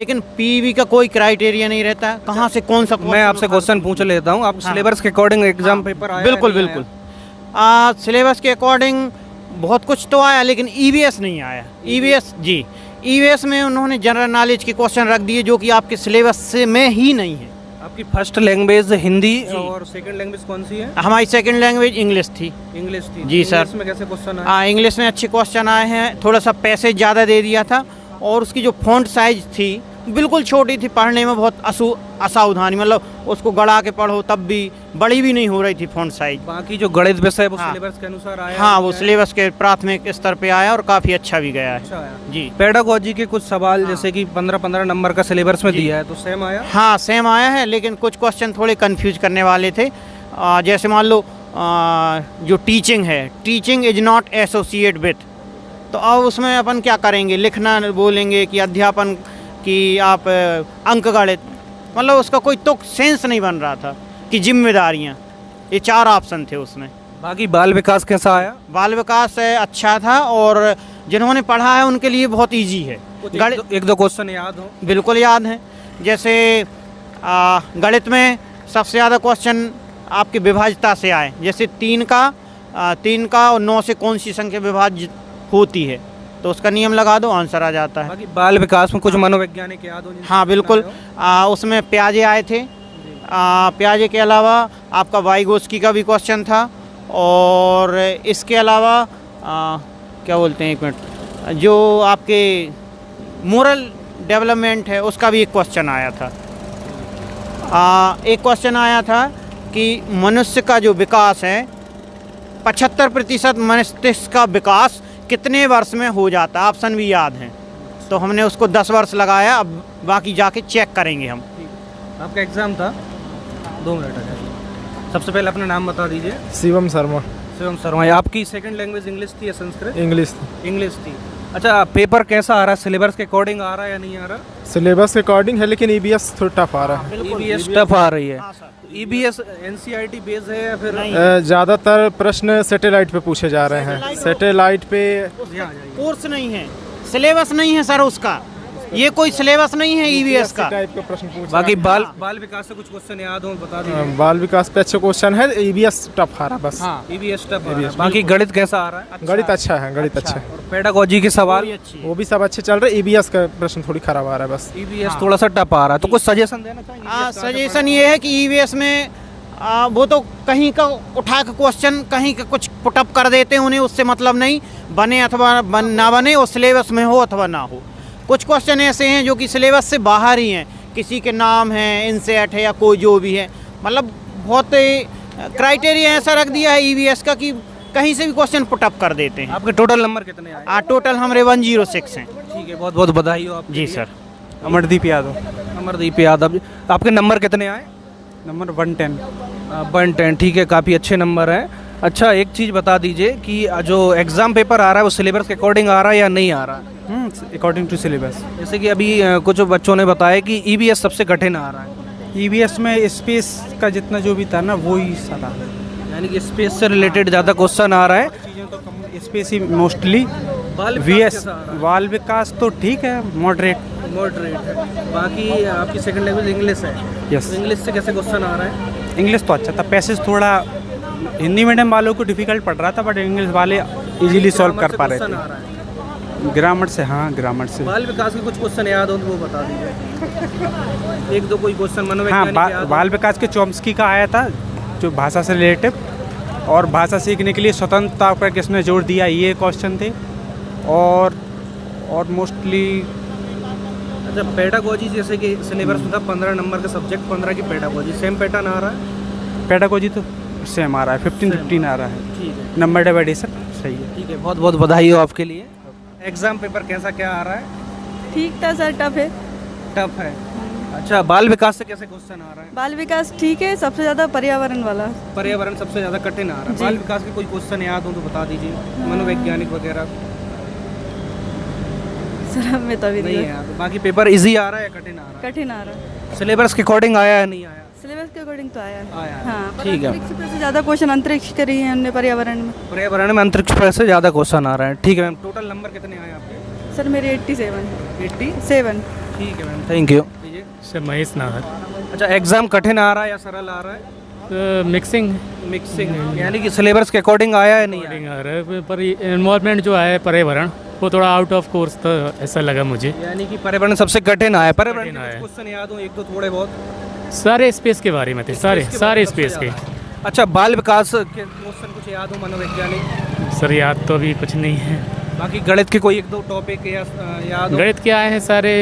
लेकिन पीवी का कोई क्राइटेरिया नहीं रहता है, कहाँ से कौन सा मैं आपसे क्वेश्चन पूछ लेता हूँ, आप सिलेबस के अकॉर्डिंग एग्जाम पेपर आया? बिल्कुल बिल्कुल। सिलेबस के अकॉर्डिंग बहुत कुछ तो आया, लेकिन ईवीएस नहीं आया। ईवीएस जी, ईवीएस में उन्होंने जनरल नॉलेज के क्वेश्चन रख दिए जो कि आपके सिलेबस से में ही नहीं है। आपकी फर्स्ट लैंग्वेज हिंदी और सेकंड लैंग्वेज कौन सी है? हमारी सेकंड लैंग्वेज इंग्लिश थी। इंग्लिश थी जी सर। इंग्लिश में कैसे क्वेश्चन आए? इंग्लिश में अच्छे क्वेश्चन आए हैं, थोड़ा सा पैसे ज़्यादा दे दिया था और उसकी जो फॉन्ट साइज थी बिल्कुल छोटी थी, पढ़ने में बहुत असावधानी, मतलब उसको गड़ा के पढ़ो तब भी बड़ी भी नहीं हो रही थी फॉन्ट साइज। बाकी जो गणित विषय है वो सिलेबस के अनुसार आया? हाँ, वो सिलेबस के प्राथमिक स्तर पे आया और काफ़ी अच्छा भी गया है। अच्छा आया जी। पेडागोजी के कुछ सवाल जैसे कि 15-15 नंबर का सिलेबस में दिया है, तो सेम आया? हाँ, सेम आया है, लेकिन कुछ क्वेश्चन थोड़े कंफ्यूज करने वाले थे। जैसे मान लो जो टीचिंग है, teaching is not associate with, तो अब उसमें अपन क्या करेंगे, लिखना बोलेंगे कि अध्यापन कि आप अंक गणित, मतलब उसका कोई तो सेंस नहीं बन रहा था कि जिम्मेदारियाँ, ये 4 ऑप्शन थे उसमें। बाकी बाल विकास कैसा आया? बाल विकास अच्छा था और जिन्होंने पढ़ा है उनके लिए बहुत इजी है। एक दो क्वेश्चन याद हो? बिल्कुल याद है। जैसे गणित में सबसे ज़्यादा क्वेश्चन आपकी विभाज्यता से आए, जैसे 3 का और 9 से कौन सी संख्या विभाज्य होती है, तो उसका नियम लगा दो, आंसर आ जाता है। बाकी बाल विकास में कुछ मनोवैज्ञानिक याद हो? हाँ बिल्कुल। उसमें प्याजे आए थे। प्याजे के अलावा आपका वाइगोस्की का भी क्वेश्चन था और इसके अलावा क्या बोलते हैं, एक मिनट, जो आपके मोरल डेवलपमेंट है उसका भी एक क्वेश्चन आया था। एक क्वेश्चन आया था कि मनुष्य का जो विकास है 75% मस्तिष्क का विकास कितने वर्ष में हो जाता है, ऑप्शन भी याद हैं, तो हमने उसको 10 वर्ष लगाया। अब बाकी जाके चेक करेंगे हम। आपका एग्ज़ाम था 2 मिनट है। सबसे पहले अपना नाम बता दीजिए। शिवम शर्मा। शिवम शर्मा। आपकी सेकंड लैंग्वेज इंग्लिश थी या संस्कृत? इंग्लिश थी। इंग्लिश थी। अच्छा, पेपर कैसा आ रहा है? सिलेबस के अकॉर्डिंग आ रहा है या नहीं आ रहा? सिलेबस के अकॉर्डिंग है, लेकिन ईबीएस थोड़ा टफ आ रहा है। ईबीएस टफ आ रही है। ईबीएस एनसीईआरटी बेस्ड है या फिर? ज़्यादातर प्रश्न सैटेलाइट पे पूछे जा रहे हैं। सैटेलाइट पे कोर्स नहीं है, सिलेबस नहीं है सर उसका, ये कोई सिलेबस नहीं है ईवीएस का। टाइप का प्रश्न पूछ। बाकी बाल विकास से कुछ क्वेश्चन याद हो बता दीजिए। बाल विकास पे अच्छे क्वेश्चन है, ईबीएस टफ आ रहा बस। हाँ, ईबीएस टफ आ रहा है। बाकी गणित कैसा आ रहा है? गणित अच्छा है, गणित अच्छा है। और पेडागोजी के सवाल वो भी सब अच्छे चल रहे। ईबीएस का प्रश्न थोड़ी खराब आ रहा है बस। ईबीएस थोड़ा सा टफ आ रहा है, तो कुछ सजेशन देना चाहिए? सजेशन ये है कि ईवीएस में वो तो कहीं का उठा के क्वेश्चन कहीं का कुछ पुटअप कर देते हैं, उन्हें उससे मतलब नहीं, बने अथवा ना बने, वो सिलेबस में हो अथवा ना हो। कुछ क्वेश्चन ऐसे हैं जो कि सिलेबस से बाहर ही हैं, किसी के नाम हैं, इनसेट है या कोई जो भी है, मतलब बहुत क्राइटेरिया ऐसा रख दिया है ईवीएस का कि कहीं से भी क्वेश्चन पुटअप कर देते हैं। आपके टोटल नंबर कितने आए? टोटल हमारे 106 हैं। ठीक है, बहुत बहुत बधाई हो आप। जी सर। अमरदीप यादव। अमरदीप यादव। आपके नंबर कितने आए? नंबर 110। 110, ठीक है, काफ़ी अच्छे नंबर हैं। अच्छा, एक चीज़ बता दीजिए कि जो एग्ज़ाम पेपर आ रहा है वो सिलेबस के अकॉर्डिंग आ रहा है या नहीं आ रहा है? According to syllabus. जैसे कि अभी कुछ बच्चों ने बताया कि ईबीएस सबसे कठिन आ रहा है। ईबीएस में स्पेस का जितना जो भी था ना वो ही सारा, यानी कि स्पेस से रिलेटेड ज़्यादा क्वेश्चन आ रहा है। चीज़ें तो कम, स्पेस ही मोस्टली। वीएस बाल विकास तो ठीक है, मॉडरेट है। बाकी आपकी सेकंड लैंग्वेज इंग्लिश है। यस। इंग्लिश से कैसे क्वेश्चन आ रहा है? इंग्लिश तो अच्छा था, पैसेज थोड़ा हिंदी मीडियम वालों को डिफिकल्ट पड़ रहा था, बट इंग्लिश वाले इजीली सॉल्व कर पा रहे थे। ग्रामर से, हाँ ग्रामर से। बाल विकास के कुछ क्वेश्चन याद हो तो वो बता दीजिए। एक दो कोई क्वेश्चन मनोवैज्ञानिक हाँ, याद हो? बाल विकास के चॉम्स्की का आया था जो भाषा से रिलेटिव, और भाषा सीखने के लिए स्वतंत्रता पर किसने जोर दिया, ये क्वेश्चन थे। और मोस्टली अच्छा, पेडागोजी जैसे कि सिलेबस में था 15 नंबर का सब्जेक्ट, 15 की पेडागोजी, सेम पैटर्न आ रहा है? पेडागोजी तो सेम आ रहा है, 15 आ रहा है। ठीक है, नंबर डिवाइडेशन सही है। ठीक है, बहुत बहुत बधाई हो आपके लिए। एग्ज़ाम पेपर कैसा क्या आ रहा है? ठीक था सर, टफ है। टफ है। अच्छा, बाल विकास से कैसे क्वेश्चन आ रहा है? बाल विकास ठीक है, सबसे ज़्यादा पर्यावरण वाला। पर्यावरण सबसे ज़्यादा कठिन आ रहा है। जी। बाल विकास के कोई क्वेश्चन याद हो तो बता दीजिए, मनोवैज्ञानिक वगैरह। सर हमें तो अभी नहीं है याद। बाकी पेपर इजी आ रहा है या कठिन आ रहा कठिन आ रहा है। है? सिलेबस के अकॉर्डिंग आया या नहीं आया? सिलेबस के अकॉर्डिंग तो आया है। आया है। हाँ, पर ठीक है। अंतरिक्ष पे से ज़्यादा क्वेश्चन अंतरिक्ष के रही है हमने पर्यावरण में। पर्यावरण में अंतरिक्ष पर से ज़्यादा क्वेश्चन आ रहा है। ठीक है मैम, टोटल नंबर कितने आए आपके? सर मेरे 87। 87? ठीक है मैम, थैंक यू। से महेश नाहर। अच्छा, एग्ज़ाम कठिन आ रहा है या सरल आ रहा है? तो मिक्सिंग मिक्सिंग, यानी कि सिलेबस के अकॉर्डिंग आया है नहीं आया? कोडिंग आ रहा है, पर इन्वॉल्वमेंट जो है पर्यावरण वो थोड़ा आउट ऑफ कोर्स था, ऐसा लगा मुझे। यानी कि पर्यावरण सबसे कठिन आया है। पर्यावरण कठिन के आया है। कुछ क्वेश्चन याद हो एक दो थोड़े बहुत? सारे स्पेस के बारे में थे, सारे स्पेस के। अच्छा, बाल विकास के क्वेश्चन कुछ याद हो मनोवैज्ञानिक? सर याद तो अभी कुछ नहीं है। बाकी गणित के कोई एक दो टॉपिक या याद हो? गणित के आए हैं सारे,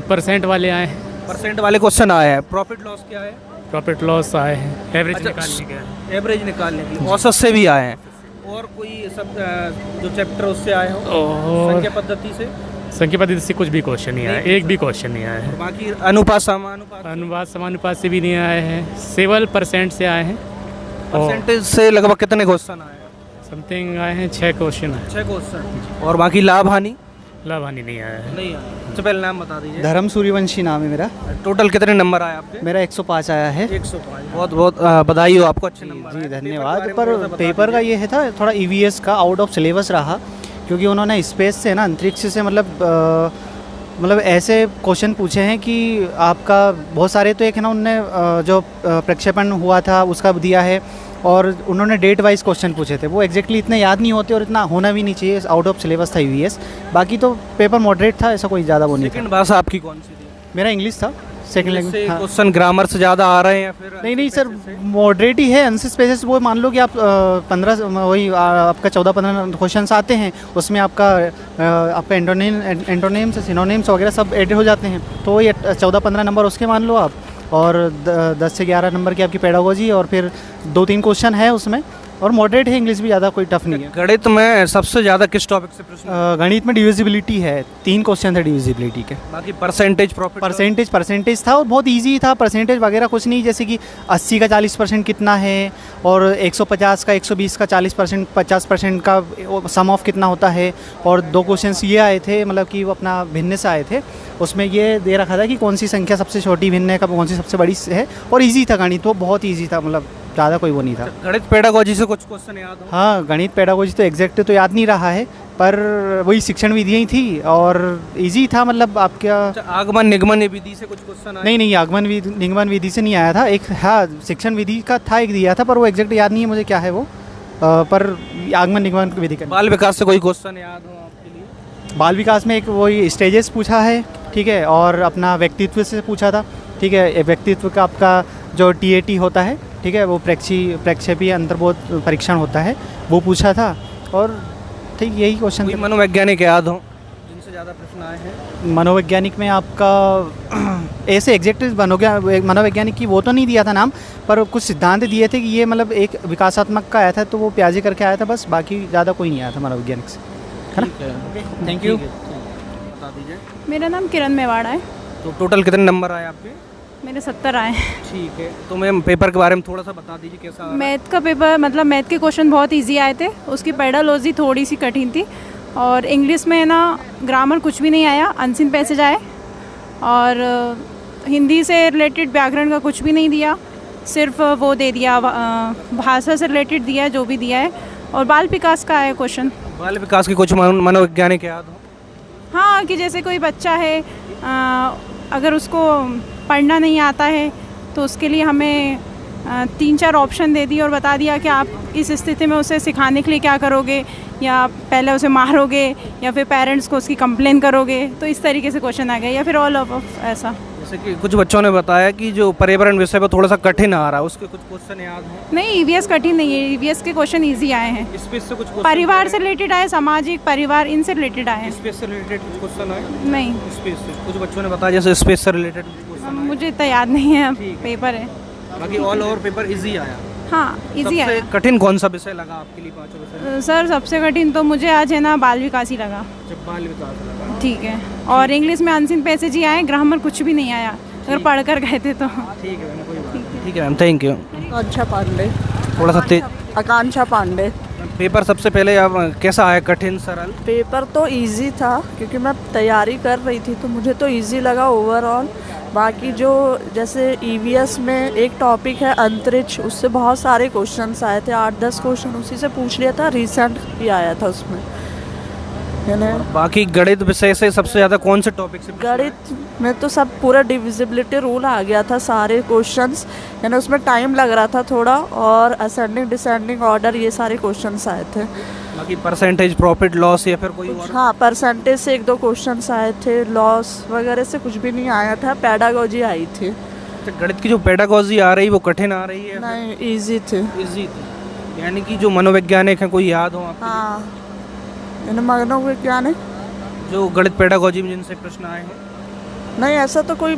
परसेंट वाले आए हैं, परसेंट वाले क्वेश्चन आए हैं। प्रॉफिट लॉस क्या है? प्रॉफिट लॉस आए हैं, एवरेज अच्छा, निकालने के हैं। एवरेज निकालने के लिए औसत से भी आए हैं। और कोई सब जो चैप्टर उससे आए हो और संख्या पद्धति से? संख्या पद्धति से कुछ भी क्वेश्चन नहीं आया, एक भी क्वेश्चन नहीं आया है। बाकी अनुपात समानुपात अनुपात समानुपात से भी नहीं आए हैं, 7% से आए हैं। परसेंटेज से लगभग कितने क्वेश्चन आए हैं? समथिंग आए हैं 6 क्वेश्चन आए। 6 क्वेश्चन। और बाकी लाभ हानि? लाभ हानि नहीं आया है। नहीं आया। सबसे पहले नाम बता दीजिए। धर्म सूर्यवंशी नाम है मेरा। टोटल कितने नंबर आए आपके? मेरा 105 आया है। 105। बहुत बहुत बधाई हो आपको, अच्छे नंबर जी आए। धन्यवाद। पेपर के पर बारे में थोड़ा सा बता पेपर का दीजिए। ये है था थोड़ा ईवीएस का आउट ऑफ सिलेबस रहा, क्योंकि उन्होंने स्पेस से ना अंतरिक्ष से मतलब ऐसे क्वेश्चन पूछे हैं कि आपका बहुत सारे तो एक है ना उनने जो प्रक्षेपण हुआ था उसका दिया है, और उन्होंने डेट वाइज क्वेश्चन पूछे थे। वो एग्जैक्टली इतने याद नहीं होते और इतना होना भी नहीं चाहिए। आउट ऑफ सिलेबस था ईवीएस। बाकी तो पेपर मॉडरेट था, ऐसा कोई ज़्यादा वो नहीं था। सेकंड भाषा आपकी कौन सी थी? मेरा इंग्लिश था, सेकंड इंग्लिश से लैंग्वेज। हाँ। क्वेश्चन ग्रामर से ज़्यादा आ रहे हैं या फिर? नहीं सर, मॉडरेट ही है। आंसर स्पेसेस वो मान लो कि आप 15 वही आपका 14-15 क्वेश्चंस आते हैं, उसमें आपका एंटोनिम्स सिनोनिम्स वगैरह सब एड हो जाते हैं, तो ये 14-15 नंबर उसके मान लो आप, और 10 से 11 नंबर की आपकी पेडागोजी, और फिर 2-3 क्वेश्चन है उसमें, और मॉडरेट है। इंग्लिश भी ज़्यादा कोई टफ नहीं है। गणित में सबसे ज़्यादा किस टॉपिक से प्रश्न? गणित में डिविजिबिलिटी है, 3 क्वेश्चन थे डिविजिबिलिटी के। बाकी परसेंटेज प्रॉफिट? परसेंटेज था और बहुत इजी था। परसेंटेज वगैरह कुछ नहीं, जैसे कि 80 का 40% कितना है, और 150 का 120 का 40%, 50% का सम ऑफ कितना होता है। और 2 क्वेश्चंस ये आए थे, मतलब कि वो अपना भिन्न से आए थे, उसमें ये दे रखा था कि कौन सी संख्या सबसे छोटी भिन्न है, कौन सी सबसे बड़ी है। और ईजी था गणित, वो बहुत ईजी था, मतलब ज़्यादा कोई वो नहीं था। गणित पेडागोजी से कुछ क्वेश्चन याद हो? हाँ, गणित पेडागोजी तो एग्जैक्ट तो याद नहीं रहा है, पर वही शिक्षण विधियाँ ही थी और इजी था। मतलब आपका अच्छा, आगमन निगमन विधि से कुछ क्वेश्चन आए? नहीं, आगमन निगमन विधि से नहीं आया था। एक हाँ शिक्षण विधि का था, एक दिया था, पर वो एग्जैक्ट याद नहीं है मुझे क्या है वो, पर आगमन निगमन विधि का। बाल विकास से कोई क्वेश्चन याद हो आपके लिए? बाल विकास में एक वही स्टेजेस पूछा है, ठीक है, और अपना व्यक्तित्व से पूछा था, ठीक है। व्यक्तित्व का आपका जो TAT होता है, ठीक है, वो प्रक्षेपीय अंतर्बोध परीक्षण होता है, वो पूछा था। और ठीक यही क्वेश्चन कोई मनोवैज्ञानिक याद हो जिनसे ज़्यादा प्रश्न आए हैं? मनोवैज्ञानिक में आपका ऐसे एग्जैक्ट मनोवैज्ञानिक की वो तो नहीं दिया था नाम, पर कुछ सिद्धांत दिए थे कि ये मतलब एक विकासात्मक का आया था, तो वो प्याजे करके आया था बस, बाकी ज़्यादा कोई नहीं आया था मनोवैज्ञानिक से, है ना। Thank you. बता दीजिए। मेरा नाम किरण मेवाड़ा है। तो टोटल कितने नंबर आए आपके? मेरे 70 आए हैं। ठीक है, तो मैम पेपर के बारे में थोड़ा सा बता दीजिए कैसा? मैथ का पेपर, मतलब मैथ के क्वेश्चन बहुत इजी आए थे, उसकी पेडागोजी थोड़ी सी कठिन थी, और इंग्लिश में ना ग्रामर कुछ भी नहीं आया, अनसीन पैसेज आए, और हिंदी से रिलेटेड व्याकरण का कुछ भी नहीं दिया, सिर्फ वो दे दिया भाषा से रिलेटेड दिया है जो भी दिया है, और बाल विकास का है क्वेश्चन। बाल विकास की कुछ मनोवैज्ञानिक याद हो? हाँ, कि जैसे कोई बच्चा है, अगर उसको पढ़ना नहीं आता है तो उसके लिए हमें 3-4 ऑप्शन दे दिए और बता दिया कि आप इस स्थिति में उसे सिखाने के लिए क्या करोगे, या पहले उसे मारोगे या फिर पेरेंट्स को उसकी कंप्लेन करोगे, तो इस तरीके से क्वेश्चन आ गया, या फिर ऑल ऑफ ऐसा। जैसे कि कुछ बच्चों ने बताया कि जो पर्यावरण विषय पर थोड़ा सा कठिन आ रहा है, उसके कुछ क्वेश्चन याद हो? नहीं, ईवीएस कठिन नहीं है, ईवीएस के क्वेश्चन ईजी आए हैं। स्पेस से कुछ परिवार से रिलेटेड आए, सामाजिक परिवार इनसे रिलेटेड आए हैं। स्पेस से रिलेटेड कुछ क्वेश्चन आए? नहीं, स्पेस से कुछ बच्चों ने बताया जैसे स्पेस से रिलेटेड क्वेश्चन आए। मुझे इतना याद नहीं है, पेपर है। बाकी ऑल ओवर पेपर इजी आया? हाँ, इजी सबसे आया। कठिन कौन सा विषय लगा आपके लिए पांचों विषय? सर सबसे कठिन तो मुझे आज है ना बाल विकास ही लगा। जब बाल विकास लगा। ठीक है, और इंग्लिश में अनसीन पैसेज ही आए, ग्रामर कुछ भी नहीं आया, अगर पढ़ कर गए थे तो। ठीक है मैम, कोई बात नहीं। ठीक है मैम, थैंक यू। आकांक्षा पांडे। थोड़ा सा तेज। आकांक्षा पांडे। पेपर सबसे पहले अब कैसा आया, कठिन सरल? पेपर तो इजी था, क्योंकि मैं तैयारी कर रही थी तो मुझे तो इजी लगा ओवरऑल। बाकी जो जैसे ईवीएस में एक टॉपिक है अंतरिक्ष, उससे बहुत सारे क्वेश्चंस आए थे, 8-10 क्वेश्चन उसी से पूछ लिया था, रिसेंट भी आया था उसमें। यानी बाकी गणित विषय से सबसे ज़्यादा कौन से टॉपिक से गणित में तो सब पूरा डिविजिबिलिटी रूल आ गया था, सारे क्वेश्चंस, यानी उसमें टाइम लग रहा था थोड़ा, और असेंडिंग डिसेंडिंग ऑर्डर ये सारे क्वेश्चंस आए थे। बाकी परसेंटेज प्रॉफिट लॉस या फिर कोई और? हाँ, परसेंटेज से 1-2 क्वेश्चंस आए थे, लॉस वगैरह से कुछ भी नहीं आया था, पेडागोजी आई थी। तो गणित की जो पेडागोजी आ रही वो कठिन आ रही है? नहीं, इजी थे। इजी थी, यानी कि जो मनोवैज्ञानिक हैं कोई याद हो आपको? हाँ, यानी मनोवैज्ञानिक जो गणित पेडागोजी में जिनसे प्रश्न आए हैं? नहीं, ऐसा तो कोई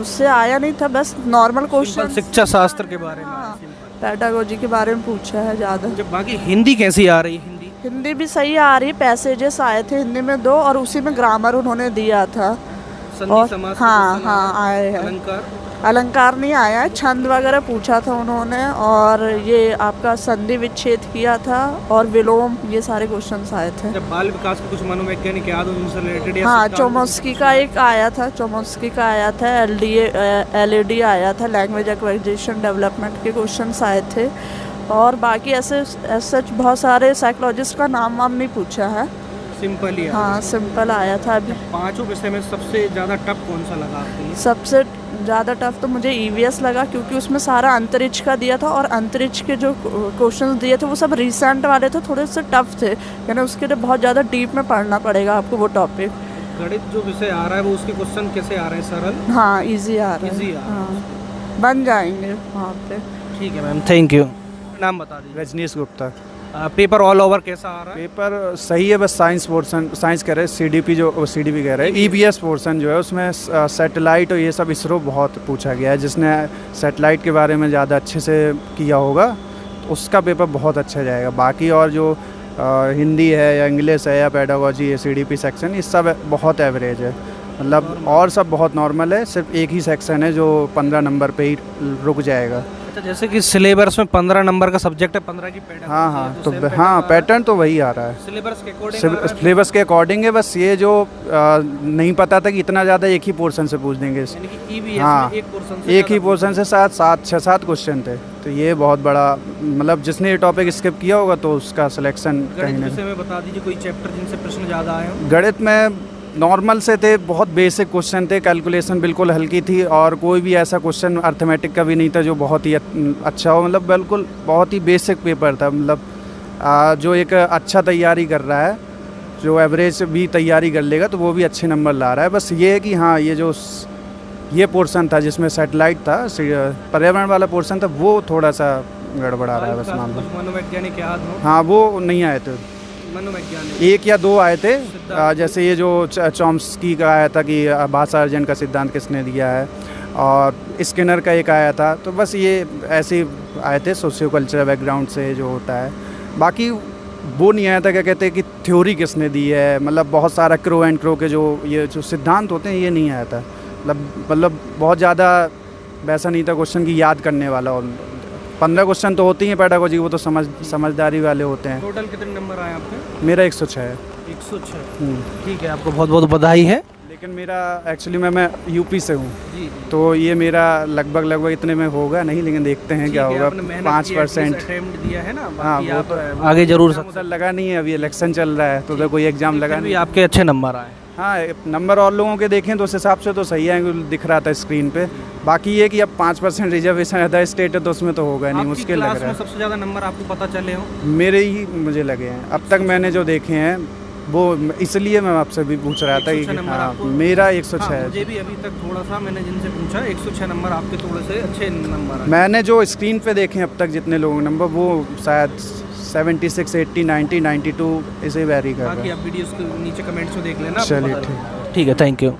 उससे आया नहीं था, बस नॉर्मल क्वेश्चन शिक्षा शास्त्र के बारे में, पेडागोजी के बारे में पूछा है ज़्यादा। जब बाकी हिंदी कैसी आ रही है? हिंदी भी सही आ रही है, पैसेजेस आए थे हिंदी में 2, और उसी में ग्रामर उन्होंने दिया था। संधि समास हाँ आए हैं। अलंकार नहीं आया है, छंद वगैरह पूछा था उन्होंने, और ये आपका संधि विच्छेद किया था, और विलोम, ये सारे क्वेश्चंस आए थे। जब बाल विकास के कुछ मनोवैज्ञानिक याद हो उनसे रिलेटेड? हाँ, चोमस्की का एक आया था, चोमस्की का आया था, LAD आया था, लैंग्वेज एक्विजिशन डेवलपमेंट के क्वेश्चंस आए थे, और बाकी ऐसे सच बहुत सारे साइकोलॉजिस्ट का नाम वाम नहीं पूछा है, सिंपल ही। हाँ, सिंपल आया था। अभी पांचों विषय में सबसे ज़्यादा टफ कौन सा लगा आपको? सबसे ज़्यादा टफ तो मुझे EVS लगा, क्योंकि उसमें सारा अंतरिक्ष का दिया था, और अंतरिक्ष के जो क्वेश्चन दिए थे वो सब रिसेंट वाले थे, थोड़े से टफ थे, यानी उसके लिए बहुत ज़्यादा डीप में पढ़ना पड़ेगा आपको वो टॉपिक। गणित जो विषय आ रहा है वो उसके क्वेश्चन कैसे आ रहे हैं? सरल? हाँ, ईजी आ रहा है। हाँ, बन जाएंगे वहाँ पे। ठीक है मैम, थैंक यू। नाम बता दीजिए। Rajneesh Gupta. Paper all over कैसा आ रहा है? पेपर सही है, बस साइंस पोर्सन, साइंस कह रहे हैं, CDP जो CDP कह रहे हैं, EBS पोर्सन जो है उसमें सैटेलाइट और ये सब इसरो बहुत पूछा गया है। जिसने सैटेलाइट के बारे में ज़्यादा अच्छे से किया होगा तो उसका पेपर बहुत अच्छा जाएगा। बाकी और जो हिंदी है या इंग्लिश है या पेडागोजी है, CDP सेक्शन, ये सब बहुत एवरेज है, मतलब और सब बहुत नॉर्मल है। सिर्फ एक ही सेक्शन है जो 15 नंबर पे ही रुक जाएगा। अच्छा, जैसे कि सिलेबस में 15 नंबर का सब्जेक्ट है, 15 की पैटर्न? हाँ, तो हाँ, पैटर्न तो वही आ रहा है, सिलेबस के अकॉर्डिंग। सिलेबस के अकॉर्डिंग है, बस ये जो नहीं पता था कि इतना ज़्यादा एक ही पोर्शन से पूछ देंगे। हाँ, एक ही पोर्शन से 6-7 क्वेश्चन थे, तो ये बहुत बड़ा, मतलब जिसने ये टॉपिक स्किप किया होगा तो उसका सिलेक्शन कहीं नहीं। बता दीजिए कोई चैप्टर जिनसे प्रश्न ज़्यादा आए हो? गणित में नॉर्मल से थे, बहुत बेसिक क्वेश्चन थे, कैलकुलेशन बिल्कुल हल्की थी, और कोई भी ऐसा क्वेश्चन अर्थमेटिक का भी नहीं था जो बहुत ही अच्छा हो, मतलब बिल्कुल बहुत ही बेसिक पेपर था। मतलब जो एक अच्छा तैयारी कर रहा है, जो एवरेज भी तैयारी कर लेगा तो वो भी अच्छे नंबर ला रहा है। बस ये है कि हाँ, ये पोर्शन था जिसमें सैटेलाइट था, पर्यावरण वाला पोर्शन था, वो थोड़ा सा गड़बड़ा रहा है बस मामला। मनोवैज्ञानिक याद हो? हाँ, वो नहीं आए थे, मनोवैज्ञानिक 1 या 2 आए थे। जैसे ये जो चॉम्स्की का आया था कि भाषा अर्जन का सिद्धांत किसने दिया है, और स्किनर का एक आया था, तो बस ये ऐसे आए थे सोशियो कल्चर बैकग्राउंड से जो होता है। बाकी वो नहीं आया था क्या कहते हैं कि थ्योरी किसने दी है, मतलब बहुत सारा क्रो एंड क्रो के ये जो सिद्धांत होते हैं, ये नहीं आया था। मतलब बहुत ज़्यादा वैसा नहीं था क्वेश्चन की याद करने वाला, और 15 क्वेश्चन तो होती हैं पेडागोजी, वो तो समझदारी वाले होते हैं। टोटल कितने नंबर आए आपके? मेरा 106 है। 106, ठीक है, आपको बहुत बहुत बधाई है। लेकिन मेरा एक्चुअली मैं यूपी से हूँ, तो ये मेरा लगभग इतने में होगा नहीं, लेकिन देखते हैं क्या होगा। 5% दिया है ना, हाँ, वो तो आगे जरूर लगा नहीं है, अभी इलेक्शन चल रहा है तो कोई एग्जाम लगा नहीं। आपके अच्छे नंबर आए? हाँ, नंबर और लोगों के देखें तो उस हिसाब से तो सही है, दिख रहा था स्क्रीन पे। बाकी ये कि अब 5% रिजर्वेशन अदर स्टेट है तो उसमें तो होगा नहीं, मुश्किल लग रहा है। सबसे ज़्यादा नंबर आपको पता चले हो? मेरे ही मुझे लगे हैं अब तक, मैंने जो देखे हैं वो, इसलिए मैं आपसे भी पूछ रहा था कि हाँ, मेरा 106 है। मुझे भी अभी तक थोड़ा सा, मैंने जिनसे पूछा 106 नंबर आपके थोड़े से अच्छे नंबर हैं। मैंने जो स्क्रीन पे देखे अब तक जितने लोगों के नंबर, वो शायद 76, 80, 90, 92 इसे वेरी कर रहा है। बाकी आप वीडियोस के नीचे कमेंट्स में देख लेना। चलिए, ठीक है, थैंक यू।